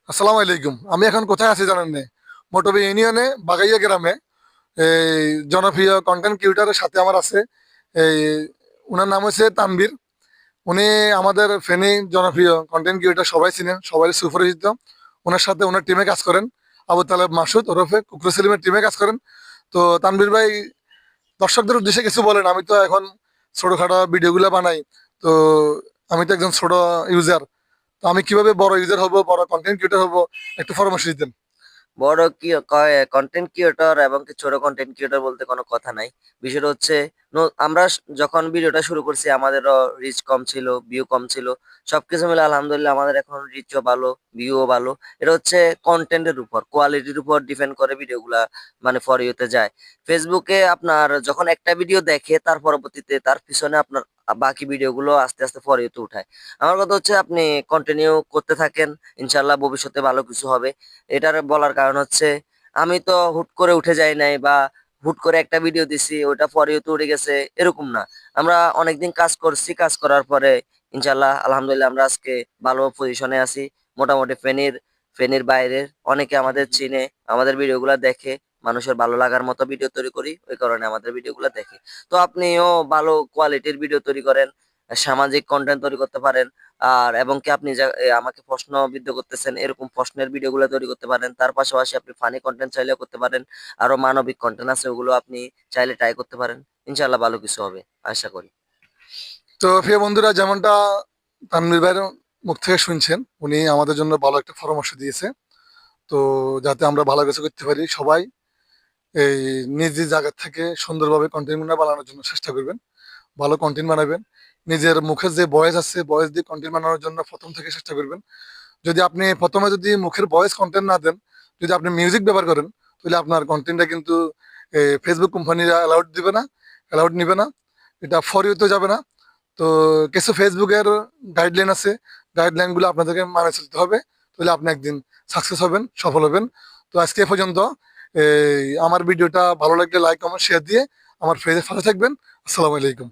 আসসালামু আলাইকুম। আমি এখন কোথায় আছি জানেন না? মোটবে ইউনিয়নে বাগাইয়া গ্রামে এই জনপ্রিয় কন্টেন্ট ক্রিয়েটরের সাথে আমার আছে এই উনার নাম হচ্ছে তানভীর। উনি আমাদের ফেনী জনপ্রিয় কন্টেন্ট ক্রিয়েটর, সবাই চিনেন, সবাই সুপরিচিত। ওনার সাথে ওনার টিমে কাজ করেন আবু তালেব মাসুদ ওরফে কুকরু সেলিমের টিমে কাজ করেন। তো তানভীর ভাই দর্শকদের উদ্দেশ্যে কিছু বলেন। আমি তো এখন ছোটখাটো ভিডিওগুলো বানাই, তো আমি তো একজন ছোট ইউজার। তো আমি কিভাবে বড় ইউজার হব, বড় কন্টেন্ট ক্রিয়েটর হব, একটু পরামর্শ দিতেন। বড় কি কন্টেন্ট ক্রিয়েটর এবং কি ছোট কন্টেন্ট ক্রিয়েটর বলতে কোনো কথা নাই। বিষয়টা হচ্ছে আমরা যখন ভিডিওটা শুরু করছি আমাদেরও রিচ কম ছিল, ভিউ কম ছিল। সবকিছু মিলে আলহামদুলিল্লাহ আমাদের এখন রিচও ভালো, ভিউও ভালো। এটা হচ্ছে কন্টেন্টের উপর, কোয়ালিটির উপর ডিপেন্ড করে ভিডিওগুলা মানে ফর ইউতে যায়। ফেসবুকে আপনার যখন একটা ভিডিও দেখে তার পরবর্তীতে তার পিছনে আপনার বাকি ভিডিওগুলো আস্তে আস্তে ফর ইউতে উঠায়। আমার কথা হচ্ছে আপনি কন্টিনিউ করতে থাকেন, ইনশাল্লাহ ভবিষ্যতে ভালো কিছু হবে। এটার বলার কারণ হচ্ছে আমি তো হুট করে উঠে যাই নাই বা হুট করে একটা ভিডিও দিছি ওটা পরে তো উঠে গেছে, এরকম না। আমরা অনেকদিন কাজ করছি, কাজ করার পরে ইনশাল্লাহ আলহামদুলিল্লাহ আমরা আজকে ভালো পজিশনে আছি। মোটামুটি ফেনীর বাইরের অনেকে আমাদের চিনে, আমাদের ভিডিওগুলো দেখে। মানুষের ভালো লাগার মতো ভিডিও তৈরি করি, ওই কারণে আমাদের ভিডিওগুলো দেখে। তো আপনিও ভালো কোয়ালিটির ভিডিও তৈরি করেন, সামাজিক কন্টেন্ট তৈরি করতে পারেন। আর এবং কি আপনি আমাকে প্রশ্নবিদ্ধ করতেছেন, এরকম প্রশ্নের ভিডিওগুলো তৈরি করতে পারেন। তার পাশাপাশি আপনি ফানি কন্টেন্ট চাইলেও করতে পারেন। আরো মানবিক কন্টেন্ট আছে, ওগুলো আপনি চাইলে ট্রাই করতে পারেন। ইনশাল্লাহ ভালো কিছু হবে আশা করি। তো প্রিয় বন্ধুরা, যেমনটা তানভীর ভাইয়ের মুখ থেকে শুনছেন, উনি আমাদের জন্য ভালো একটা পরামর্শ দিয়েছে। তো যাতে আমরা ভালো কিছু করতে পারি, সবাই এই নিজ নিজ জায়গা থেকে সুন্দরভাবে কন্টেন্ট বানানোর জন্য চেষ্টা করবেন। ভালো কন্টেন্ট বানাবেন। নিজের মুখের যে ভয়েস আছে, ভয়েস দিয়ে কন্টেন্ট বানানোর জন্য প্রথম থেকে চেষ্টা করবেন। যদি আপনি প্রথমে যদি মুখের ভয়েস কন্টেন্ট না দেন, যদি আপনি মিউজিক ব্যবহার করেন, তাহলে আপনার কন্টেন্টটা কিন্তু ফেসবুক কোম্পানিরা অ্যালাউড দিবে না, অ্যালাউড নিবে না। এটা ফর ইউতে যাবে না। তো কিছু ফেসবুকের গাইডলাইন আছে, গাইডলাইনগুলো আপনাদেরকে মানে চলতে হবে। তাহলে আপনি একদিন সাকসেস হবেন, সফল হবেন। তো আজকে এ পর্যন্ত। আমার ভিডিওটা ভালো লাগলে লাইক কমেন্ট শেয়ার দিয়ে আমার ফেসে সাথে থাকবেন। আসসালামু আলাইকুম।